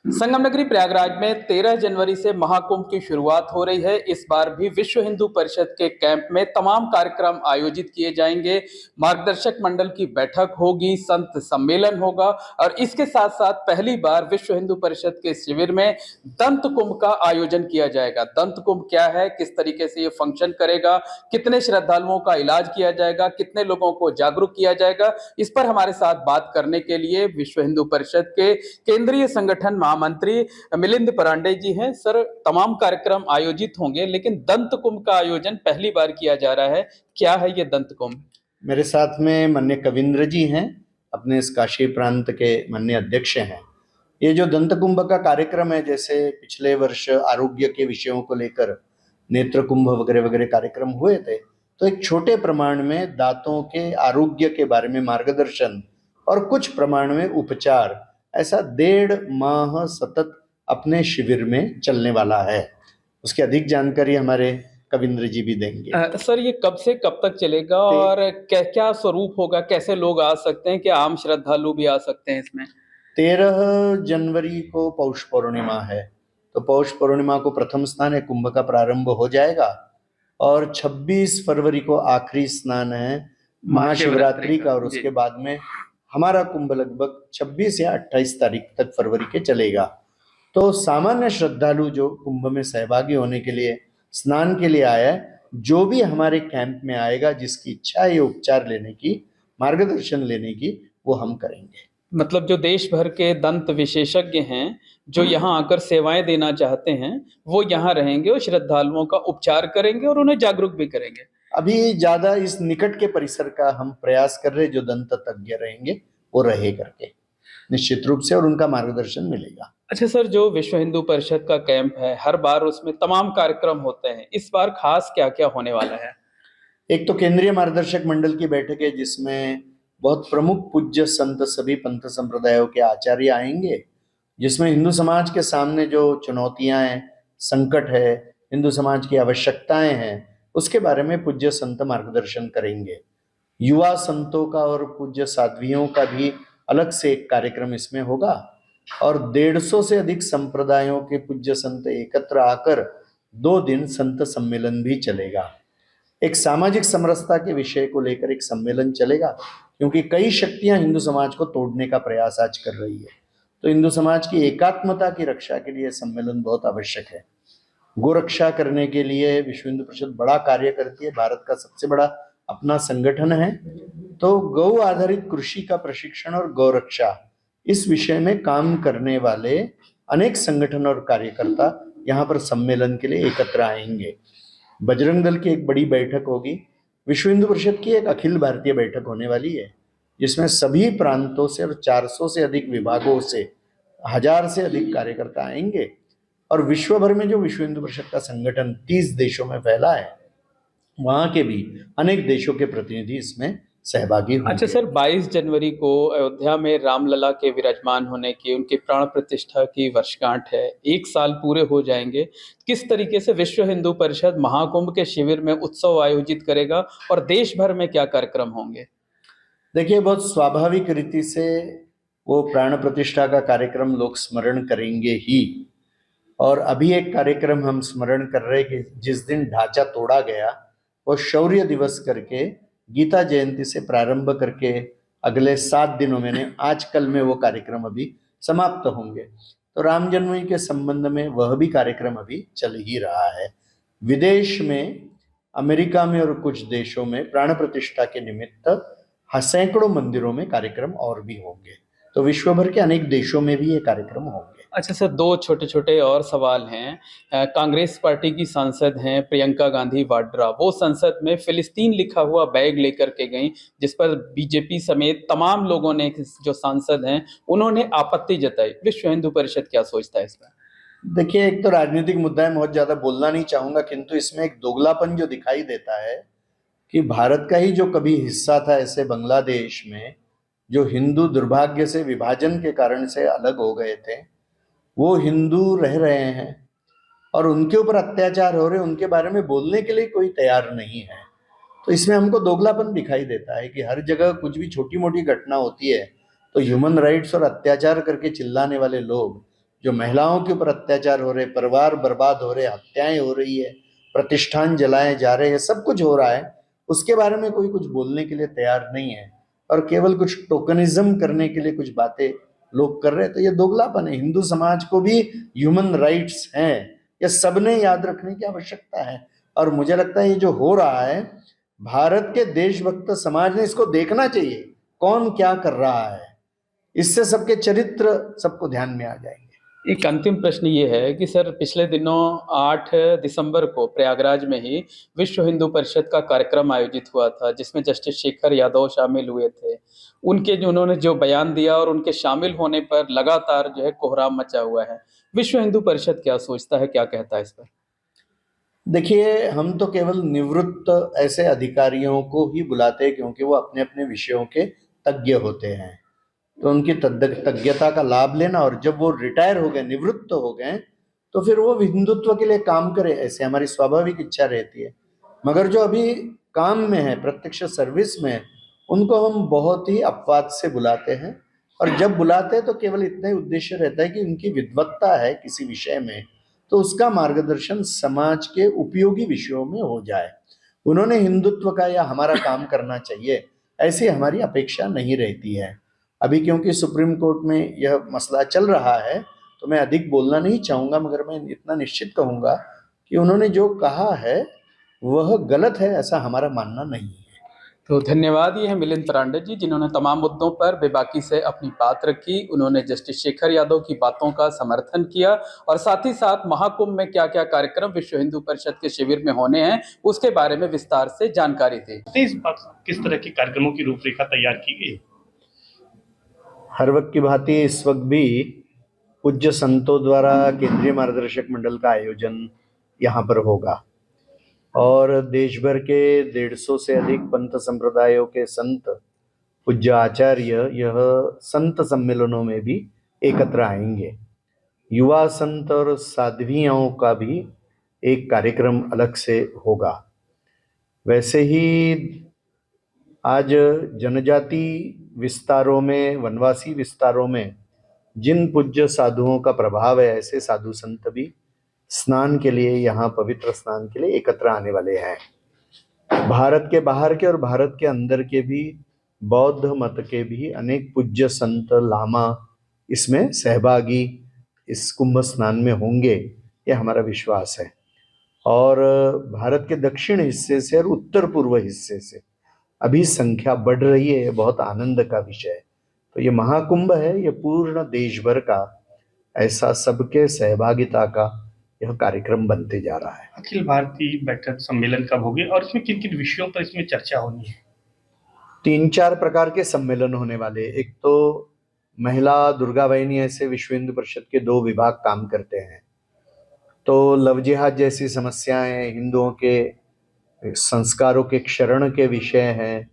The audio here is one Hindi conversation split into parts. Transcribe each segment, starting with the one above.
संगम नगरी प्रयागराज में 13 जनवरी से महाकुंभ की शुरुआत हो रही है। इस बार भी विश्व हिंदू परिषद के कैंप में तमाम कार्यक्रम आयोजित किए जाएंगे। मार्गदर्शक मंडल की बैठक होगी, संत सम्मेलन होगा और इसके साथ साथ पहली बार विश्व हिंदू परिषद के शिविर में दंत कुंभ का आयोजन किया जाएगा। दंत कुंभ क्या है, किस तरीके से ये फंक्शन करेगा, कितने श्रद्धालुओं का इलाज किया जाएगा, कितने लोगों को जागरूक किया जाएगा, इस पर हमारे साथ बात करने के लिए विश्व हिंदू परिषद के केंद्रीय संगठन महामंत्री मिलिंद परांडे जी हैं। सर, तमाम कार्यक्रम आयोजित होंगे लेकिन दंत कुंभ का आयोजन पहली बार किया जा रहा है, क्या है ये दंत कुंभ? मेरे साथ में माननीय कविंद्र जी हैं, अपने इस काशी प्रांत के माननीय अध्यक्ष हैं। ये जो दंत कुंभ का कार्यक्रम है, जैसे पिछले वर्ष आरोग्य के विषयों को लेकर नेत्र कुंभ वगैरह वगैरह कार्यक्रम हुए थे, तो एक छोटे प्रमाण में दांतों के आरोग्य के बारे में मार्गदर्शन और कुछ प्रमाण में उपचार, ऐसा 1.5 माह सतत अपने शिविर में चलने वाला है। उसकी अधिक जानकारी हमारे कविंद्र जी भी देंगे। सर, ये कब से कब तक चलेगा और क्या क्या स्वरूप होगा, कैसे लोग आ सकते हैं, क्या आम श्रद्धालु भी आ सकते हैं इसमें? 13 जनवरी को पौष पूर्णिमा है, तो पौष पूर्णिमा को प्रथम स्नान है, कुंभ का प्रारंभ हो जाएगा और 26 फरवरी को आखिरी स्नान है महाशिवरात्रि का, और उसके बाद में हमारा कुंभ लगभग 26 या 28 तारीख तक फरवरी के चलेगा। तो सामान्य श्रद्धालु जो कुंभ में सहभागी होने के लिए, स्नान के लिए आया है, जो भी हमारे कैंप में आएगा, जिसकी इच्छा है उपचार लेने की, मार्गदर्शन लेने की, वो हम करेंगे। मतलब जो देश भर के दंत विशेषज्ञ हैं, जो यहाँ आकर सेवाएं देना चाहते हैं, वो यहाँ रहेंगे और श्रद्धालुओं का उपचार करेंगे और उन्हें जागरूक भी करेंगे। अभी ज्यादा इस निकट के परिसर का हम प्रयास कर रहे, जो दंत तज्ञ रहेंगे वो रहे करके निश्चित रूप से, और उनका मार्गदर्शन मिलेगा। अच्छा सर, जो विश्व हिंदू परिषद का कैंप है, हर बार उसमें तमाम कार्यक्रम होते हैं, इस बार खास क्या क्या होने वाला है? एक तो केंद्रीय मार्गदर्शक मंडल की बैठक है, जिसमें बहुत प्रमुख पूज्य संत सभी पंथ संप्रदायों के आचार्य आएंगे, जिसमें हिंदू समाज के सामने जो चुनौतियां हैं, संकट है, हिंदू समाज की आवश्यकताएं हैं, उसके बारे में पूज्य संत मार्गदर्शन करेंगे। युवा संतों का और पूज्य साध्वियों का भी अलग से एक कार्यक्रम इसमें होगा, और 150 से अधिक संप्रदायों के पूज्य संत एकत्र आकर 2 दिन संत सम्मेलन भी चलेगा। एक सामाजिक समरसता के विषय को लेकर एक सम्मेलन चलेगा, क्योंकि कई शक्तियां हिंदू समाज को तोड़ने का प्रयास आज कर रही है, तो हिंदू समाज की एकात्मता की रक्षा के लिए सम्मेलन बहुत आवश्यक है। गोरक्षा करने के लिए विश्व हिंदू परिषद बड़ा कार्य करती है, भारत का सबसे बड़ा अपना संगठन है। तो गौ आधारित कृषि का प्रशिक्षण और गौरक्षा, इस विषय में काम करने वाले अनेक संगठन और कार्यकर्ता यहाँ पर सम्मेलन के लिए एकत्र आएंगे। बजरंग दल की एक बड़ी बैठक होगी, विश्व हिंदू परिषद की एक अखिल भारतीय बैठक होने वाली है, जिसमें सभी प्रांतों से और 400 से अधिक विभागों से 1000 से अधिक कार्यकर्ता आएंगे, और विश्व भर में जो विश्व हिंदू परिषद का संगठन 30 देशों में फैला है, वहां के भी अनेक देशों के प्रतिनिधि इसमें सहभागी होंगे। अच्छा सर, 22 जनवरी को अयोध्या में रामलला के विराजमान होने की, उनकी प्राण प्रतिष्ठा की वर्षगांठ है, 1 साल पूरे हो जाएंगे। किस तरीके से विश्व हिंदू परिषद महाकुंभ के शिविर में उत्सव आयोजित करेगा और देश भर में क्या कार्यक्रम होंगे? देखिए, बहुत स्वाभाविक रीति से वो प्राण प्रतिष्ठा का कार्यक्रम लोग स्मरण करेंगे ही, और अभी एक कार्यक्रम हम स्मरण कर रहे कि जिस दिन ढांचा तोड़ा गया, वो शौर्य दिवस करके गीता जयंती से प्रारंभ करके अगले 7 दिनों में, आज कल में वो कार्यक्रम अभी समाप्त होंगे। तो राम जन्मभूमि के संबंध में वह भी कार्यक्रम अभी चल ही रहा है। विदेश में, अमेरिका में और कुछ देशों में प्राण प्रतिष्ठा के निमित्त सैकड़ों मंदिरों में कार्यक्रम और भी होंगे, तो विश्व भर के अनेक देशों में भी ये कार्यक्रम होंगे। अच्छा सर, 2 छोटे छोटे और सवाल हैं। कांग्रेस पार्टी की सांसद हैं प्रियंका गांधी वाड्रा, वो संसद में फिलिस्तीन लिखा हुआ बैग लेकर के गई, जिस पर बीजेपी समेत तमाम लोगों ने, जो सांसद हैं, उन्होंने आपत्ति जताई। विश्व हिंदू परिषद क्या सोचता है इस पर? देखिए, एक तो राजनीतिक मुद्दा है, बहुत ज्यादा बोलना नहीं चाहूंगा, किंतु इसमें एक दोगलापन जो दिखाई देता है कि भारत का ही जो कभी हिस्सा था ऐसे बांग्लादेश में, जो हिंदू दुर्भाग्य से विभाजन के कारण से अलग हो गए थे, वो हिंदू रह रहे हैं और उनके ऊपर अत्याचार हो रहे, उनके बारे में बोलने के लिए कोई तैयार नहीं है। तो इसमें हमको दोगलापन दिखाई देता है कि हर जगह कुछ भी छोटी मोटी घटना होती है तो ह्यूमन राइट्स और अत्याचार करके चिल्लाने वाले लोग, जो महिलाओं के ऊपर अत्याचार हो रहे, परिवार बर्बाद हो रहे, हत्याएं हो रही है, प्रतिष्ठान जलाए जा रहे हैं, सब कुछ हो रहा है, उसके बारे में कोई कुछ बोलने के लिए तैयार नहीं है और केवल कुछ टोकनिज्म करने के लिए कुछ बातें लोग कर रहे हैं। तो ये दोगलापन है। हिंदू समाज को भी ह्यूमन राइट्स हैं, ये सबने याद रखने की आवश्यकता है। और मुझे लगता है ये जो हो रहा है, भारत के देशभक्त समाज ने इसको देखना चाहिए, कौन क्या कर रहा है। इससे सबके चरित्र सबको ध्यान में आ जाएंगे। एक अंतिम प्रश्न ये है कि सर, पिछले दिनों 8 दिसंबर को प्रयागराज में ही विश्व हिंदू परिषद का कार्यक्रम आयोजित हुआ था, जिसमें जस्टिस शेखर यादव शामिल हुए थे। उनके जो उन्होंने जो बयान दिया और उनके शामिल होने पर लगातार जो है कोहराम मचा हुआ है। विश्व हिंदू परिषद क्या सोचता है, क्या कहता है इस पर? देखिए, हम तो केवल निवृत्त ऐसे अधिकारियों को ही बुलाते हैं क्योंकि वो अपने अपने विषयों के तज्ञ होते हैं, तो उनकी तज्ञता का लाभ लेना, और जब वो रिटायर हो गए, निवृत्त हो गए, तो फिर वो हिंदुत्व के लिए काम करे, ऐसे हमारी स्वाभाविक इच्छा रहती है। मगर जो अभी काम में है, प्रत्यक्ष सर्विस में है, उनको हम बहुत ही अपवाद से बुलाते हैं। और जब बुलाते हैं तो केवल इतना ही उद्देश्य रहता है कि उनकी विद्वत्ता है किसी विषय में, तो उसका मार्गदर्शन समाज के उपयोगी विषयों में हो जाए। उन्होंने हिंदुत्व का या हमारा काम करना चाहिए ऐसी हमारी अपेक्षा नहीं रहती है। अभी क्योंकि सुप्रीम कोर्ट में यह मसला चल रहा है, तो मैं अधिक बोलना नहीं चाहूंगा, मगर मैं इतना निश्चित कहूंगा कि उन्होंने जो कहा है वह गलत है, ऐसा हमारा मानना नहीं है। तो धन्यवाद। ये है मिलिंद परांडे जी, जिन्होंने तमाम मुद्दों पर बेबाकी से अपनी बात रखी। उन्होंने जस्टिस शेखर यादव की बातों का समर्थन किया और साथ ही साथ महाकुंभ में क्या क्या कार्यक्रम विश्व हिंदू परिषद के शिविर में होने हैं उसके बारे में विस्तार से जानकारी दी। किस तरह के कार्यक्रमों की रूपरेखा तैयार की गई? हर वक्त की भांति इस वक्त भी पूज्य संतों द्वारा केंद्रीय मार्गदर्शक मंडल का आयोजन यहाँ पर होगा और देश भर के 150 से अधिक पंथ संप्रदायों के संत, पूज्य आचार्य यह संत सम्मेलनों में भी एकत्र आएंगे। युवा संत और साध्वियों का भी एक कार्यक्रम अलग से होगा। वैसे ही आज जनजाति विस्तारों में, वनवासी विस्तारों में जिन पूज्य साधुओं का प्रभाव है, ऐसे साधु संत भी स्नान के लिए, यहाँ पवित्र स्नान के लिए एकत्र आने वाले हैं। भारत के बाहर के और भारत के अंदर के भी बौद्ध मत के भी अनेक पूज्य संत, लामा इसमें सहभागी इस कुंभ स्नान में होंगे, ये हमारा विश्वास है। और भारत के दक्षिण हिस्से से और उत्तर पूर्व हिस्से से अभी संख्या बढ़ रही है, ये बहुत आनंद का विषय है। तो ये महाकुंभ है, ये पूर्ण देश भर का ऐसा सबके सहभागिता का यह कार्यक्रम बनते जा रहा है। अखिल भारतीय बैठक सम्मेलन कब होगी और इसमें किन किन विषयों पर इसमें चर्चा होनी है? 3-4 प्रकार के सम्मेलन होने वाले। एक तो महिला दुर्गा वाहिनी, ऐसे विश्व हिंदू परिषद के 2 विभाग काम करते हैं, तो लव जिहाद जैसी समस्याएं, हिंदुओं के संस्कारों के क्षरण के विषय हैं,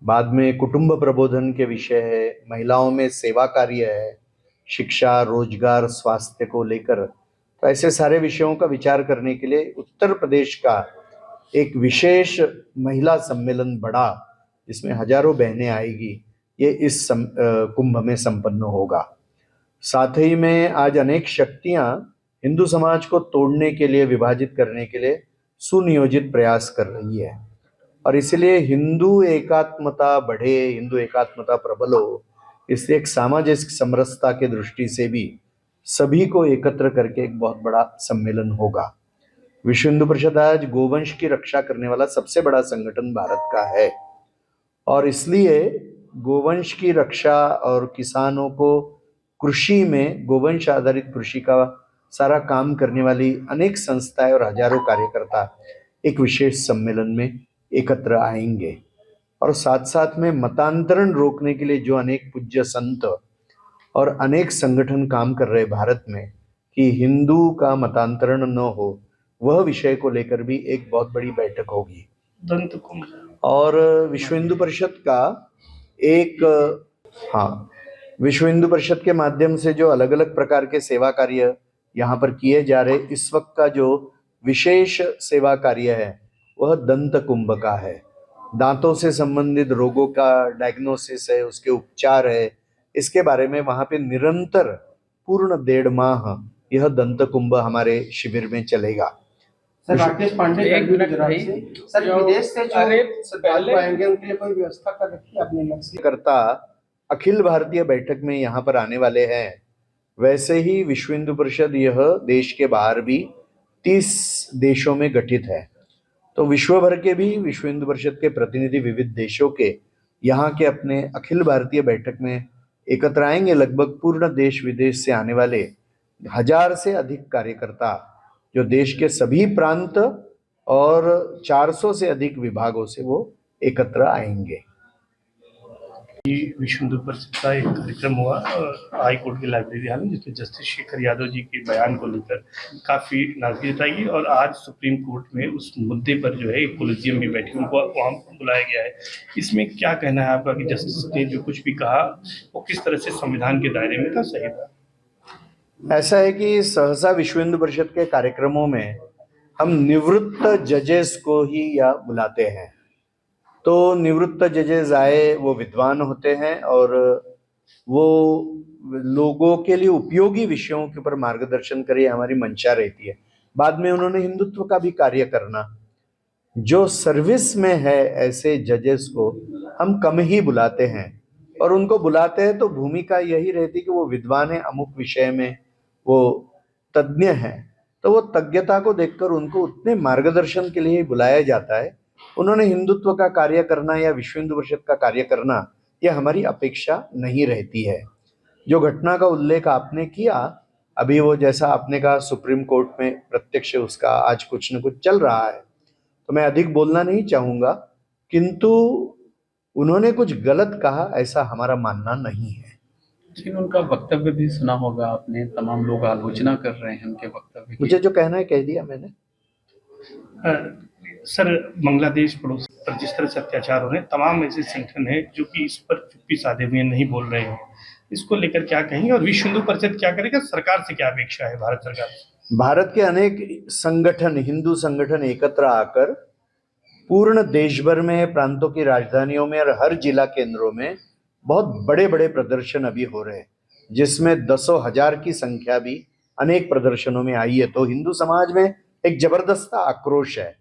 बाद में कुटुंब प्रबोधन के विषय है, महिलाओं में सेवा कार्य है, शिक्षा, रोजगार, स्वास्थ्य को लेकर। तो ऐसे सारे विषयों का विचार करने के लिए उत्तर प्रदेश का एक विशेष महिला सम्मेलन बड़ा, जिसमें हजारों बहनें आएगी, ये इस कुंभ में संपन्न होगा। साथ ही में आज अनेक शक्तियां हिंदू समाज को तोड़ने के लिए, विभाजित करने के लिए सुनियोजित प्रयास कर रही है, और इसलिए हिंदू एकात्मता बढ़े, हिंदू एकात्मता प्रबल हो, इसलिए एक सामाजिक समरसता के दृष्टि से भी सभी को एकत्र करके एक बहुत बड़ा सम्मेलन होगा। विश्व हिंदू परिषद आज गोवंश की रक्षा करने वाला सबसे बड़ा संगठन भारत का है, और इसलिए गोवंश की रक्षा और किसानों को कृषि में, गोवंश आधारित कृषि का सारा काम करने वाली अनेक संस्थाएं और हजारों कार्यकर्ता एक विशेष सम्मेलन में एकत्र आएंगे। और साथ साथ में मतांतरण रोकने के लिए जो अनेक पूज्य संत और अनेक संगठन काम कर रहे भारत में, कि हिंदू का मतांतरण न हो, वह विषय को लेकर भी एक बहुत बड़ी बैठक होगी। दंत कुंभ और विश्व हिंदू परिषद का एक, विश्व हिंदू परिषद के माध्यम से जो अलग अलग प्रकार के सेवा कार्य यहाँ पर किए जा रहे, इस वक्त का जो विशेष सेवा कार्य है वह दंत कुंभ का है। दांतों से संबंधित रोगों का डायग्नोसिस है, उसके उपचार है, इसके बारे में वहाँ पे निरंतर पूर्ण 1.5 माह यह दंत कुंभ हमारे शिविर में चलेगा। सर राकेश पांडे एक मिनट भाई, सर विदेश से अरे जो श्रद्धालु आएंगे उनके लिए कोई व्यवस्था कर रखी है आपने अलग से? करता अखिल भारतीय बैठक में यहाँ पर आने वाले हैं, वैसे ही विश्व हिंदू परिषद यह देश के बाहर भी 30 देशों में गठित है। तो विश्व भर के भी विश्व हिंदू परिषद के प्रतिनिधि विविध देशों के यहाँ के अपने अखिल भारतीय बैठक में एकत्र आएंगे। लगभग पूर्ण देश विदेश से आने वाले 1000 से अधिक कार्यकर्ता जो देश के सभी प्रांत और 400 से अधिक विभागों से वो एकत्र आएंगे। विश्व हिंदू परिषद का एक कार्यक्रम हुआ हाई कोर्ट की लाइब्रेरी हाल में, जिसमें जस्टिस शेखर यादव जी के बयान को लेकर काफी नाराजगी जताई गई और आज सुप्रीम कोर्ट में उस मुद्दे पर जो है एक कोलिजियम भी बैठी, उनको वहाँ बुलाया गया है। इसमें क्या कहना है आपका कि जस्टिस ने जो कुछ भी कहा वो किस तरह से संविधान के दायरे में था, सही था? ऐसा है कि सहसा विश्व हिंदू परिषद के कार्यक्रमों में हम निवृत्त जजेस को ही या बुलाते हैं। तो निवृत्त जजेस आए, वो विद्वान होते हैं और वो लोगों के लिए उपयोगी विषयों के ऊपर मार्गदर्शन करे, हमारी मंशा रहती है। बाद में उन्होंने हिंदुत्व का भी कार्य करना, जो सर्विस में है ऐसे जजेस को हम कम ही बुलाते हैं। और उनको बुलाते हैं तो भूमिका यही रहती कि वो विद्वान है, अमुक विषय में वो तज्ञ हैं, तो वो तज्ञता को देखकर उनको उतने मार्गदर्शन के लिए ही बुलाया जाता है। उन्होंने हिंदुत्व का कार्य करना या विश्व हिंदू परिषद का कार्य करना, यह हमारी अपेक्षा नहीं रहती है। जो घटना का उल्लेख आपने किया, अभी वो जैसा आपने कहा सुप्रीम कोर्ट में प्रत्यक्ष उसका आज कुछ न कुछ चल रहा है, तो मैं अधिक बोलना नहीं चाहूँगा, किंतु उन्होंने कुछ गलत कहा ऐसा हमारा मानना नहीं है। लेकिन उनका वक्तव्य भी सुना होगा आपने, तमाम लोग आलोचना कर रहे हैं उनके वक्तव्य की। मुझे जो कहना है कह दिया मैंने। सर बांग्लादेश पड़ोसी पर जिस तरह से अत्याचार हो रहे हैं, तमाम ऐसे संगठन हैं जो कि इस पर चुप्पी साधे हुए नहीं बोल रहे हैं, इसको लेकर क्या कहेंगे और विश्व हिंदू परिषद क्या करेगा, सरकार से क्या अपेक्षा है भारत सरकार से? भारत के अनेक संगठन, हिंदू संगठन एकत्र आकर पूर्ण देश भर में, प्रांतों की राजधानियों में और हर जिला केंद्रों में बहुत बड़े बड़े प्रदर्शन अभी हो रहे हैं, जिसमें दसों हजार की संख्या भी अनेक प्रदर्शनों में आई है। तो हिंदू समाज में एक जबरदस्त आक्रोश है,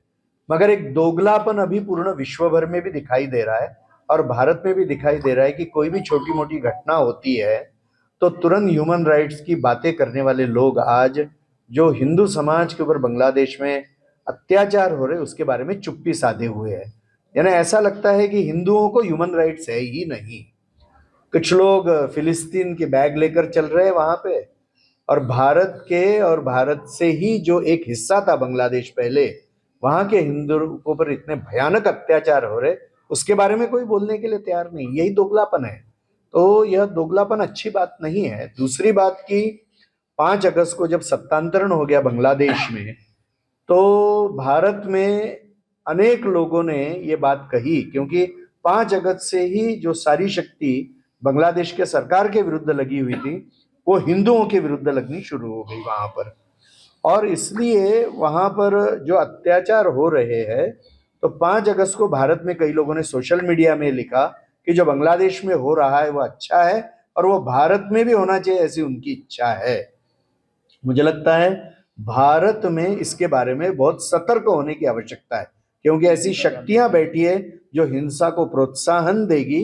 मगर एक दोगलापन अभी पूर्ण विश्व भर में भी दिखाई दे रहा है और भारत में भी दिखाई दे रहा है कि कोई भी छोटी मोटी घटना होती है तो तुरंत ह्यूमन राइट्स की बातें करने वाले लोग आज जो हिंदू समाज के ऊपर बांग्लादेश में अत्याचार हो रहे उसके बारे में चुप्पी साधे हुए हैं। यानी ऐसा लगता है कि हिंदुओं को ह्यूमन राइट्स है ही नहीं। कुछ लोग फिलिस्तीन के बैग लेकर चल रहे हैं वहां पे, और भारत के और भारत से ही जो एक हिस्सा था बांग्लादेश पहले, वहां के हिंदुओं पर इतने भयानक अत्याचार हो रहे उसके बारे में कोई बोलने के लिए तैयार नहीं। यही दोगलापन है। तो यह दोगलापन अच्छी बात नहीं है। दूसरी बात की 5 अगस्त को जब सत्तांतरण हो गया बांग्लादेश में, तो भारत में अनेक लोगों ने ये बात कही, क्योंकि 5 अगस्त से ही जो सारी शक्ति बांग्लादेश के सरकार के विरुद्ध लगी हुई थी वो हिंदुओं के विरुद्ध लगनी शुरू हो गई वहां पर। और इसलिए वहां पर जो अत्याचार हो रहे हैं, तो 5 अगस्त को भारत में कई लोगों ने सोशल मीडिया में लिखा कि जो बांग्लादेश में हो रहा है वो अच्छा है और वो भारत में भी होना चाहिए, ऐसी उनकी इच्छा है। मुझे लगता है भारत में इसके बारे में बहुत सतर्क होने की आवश्यकता है, क्योंकि ऐसी शक्तियां बैठी है जो हिंसा को प्रोत्साहन देगी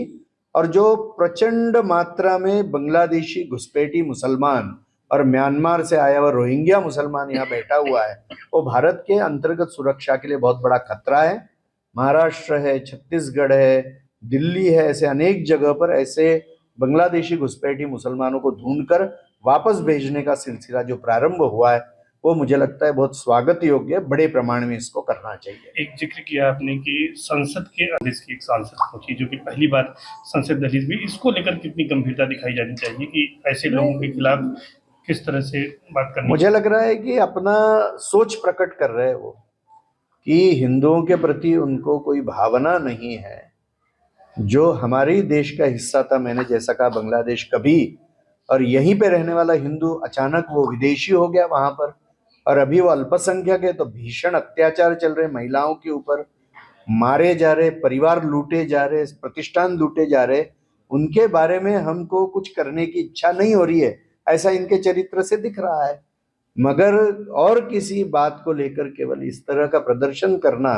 और जो प्रचंड मात्रा में बांग्लादेशी घुसपैठी मुसलमान और म्यांमार से आया हुआ रोहिंग्या मुसलमान यहाँ बैठा हुआ है, वो भारत के अंतर्गत सुरक्षा के लिए बहुत बड़ा खतरा है। महाराष्ट्र है, छत्तीसगढ़ है, दिल्ली है, ऐसे अनेक जगह पर ऐसे बांग्लादेशी घुसपैठी मुसलमानों को ढूंढकर वापस भेजने का सिलसिला जो प्रारंभ हुआ है वो मुझे लगता है बहुत स्वागत योग्य है। बड़े प्रमाण में इसको करना चाहिए। एक जिक्र किया आपने कि संसद के आदेश की एक सांसद पहुंची, जो कि पहली बार संसद दलित भी, इसको लेकर कितनी गंभीरता दिखाई जानी चाहिए कि ऐसे लोगों के खिलाफ किस तरह से बात करनी? मुझे लग रहा है कि अपना सोच प्रकट कर रहे हैं वो, कि हिंदुओं के प्रति उनको कोई भावना नहीं है। जो हमारे देश का हिस्सा था, मैंने जैसा कहा बांग्लादेश कभी, और यहीं पे रहने वाला हिंदू अचानक वो विदेशी हो गया वहां पर, और अभी वो अल्पसंख्यक है तो भीषण अत्याचार चल रहे, महिलाओं के ऊपर मारे जा रहे, परिवार लूटे जा रहे, प्रतिष्ठान लूटे जा रहे। उनके बारे में हमको कुछ करने की इच्छा नहीं हो रही है, ऐसा इनके चरित्र से दिख रहा है। मगर और किसी बात को लेकर केवल इस तरह का प्रदर्शन करना,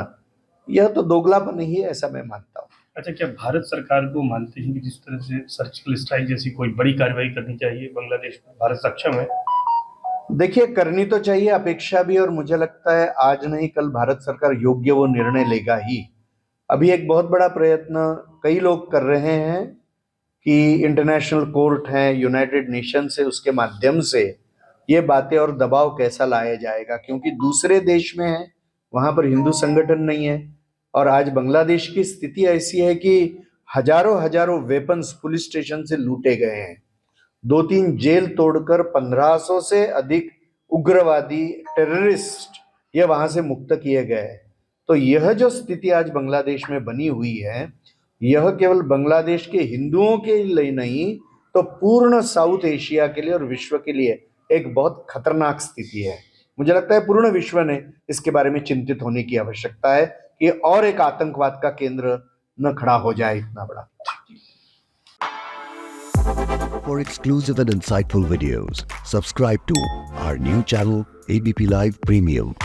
यह तो दोगलापन ही है, ऐसा मैं मानता हूँ। अच्छा, क्या भारत सरकार को मानते हैं कि जिस तरह से सर्जिकल स्ट्राइक जैसी कोई बड़ी कार्रवाई करनी चाहिए बांग्लादेश में, भारत सक्षम है? देखिए, करनी तो चाहिए, अपेक्षा भी, और मुझे लगता है आज नहीं कल भारत सरकार योग्य वो निर्णय लेगा ही। अभी एक बहुत बड़ा प्रयत्न कई लोग कर रहे हैं कि इंटरनेशनल कोर्ट है, यूनाइटेड नेशन से, उसके माध्यम से ये बातें और दबाव कैसा लाया जाएगा, क्योंकि दूसरे देश में है, वहां पर हिंदू संगठन नहीं है। और आज बांग्लादेश की स्थिति ऐसी है कि हजारों हजारों वेपन्स पुलिस स्टेशन से लूटे गए हैं, 2-3 जेल तोड़कर 1500 से अधिक उग्रवादी टेररिस्ट ये वहां से मुक्त किए गए। तो यह जो स्थिति आज बांग्लादेश में बनी हुई है, यह केवल बांग्लादेश के हिंदुओं के लिए नहीं, तो पूर्ण साउथ एशिया के लिए और विश्व के लिए एक बहुत खतरनाक स्थिति है। मुझे लगता है पूर्ण विश्व ने इसके बारे में चिंतित होने की आवश्यकता है कि और एक आतंकवाद का केंद्र न खड़ा हो जाए इतना बड़ा। For exclusive and insightful videos, subscribe to our new channel ABP Live Premium.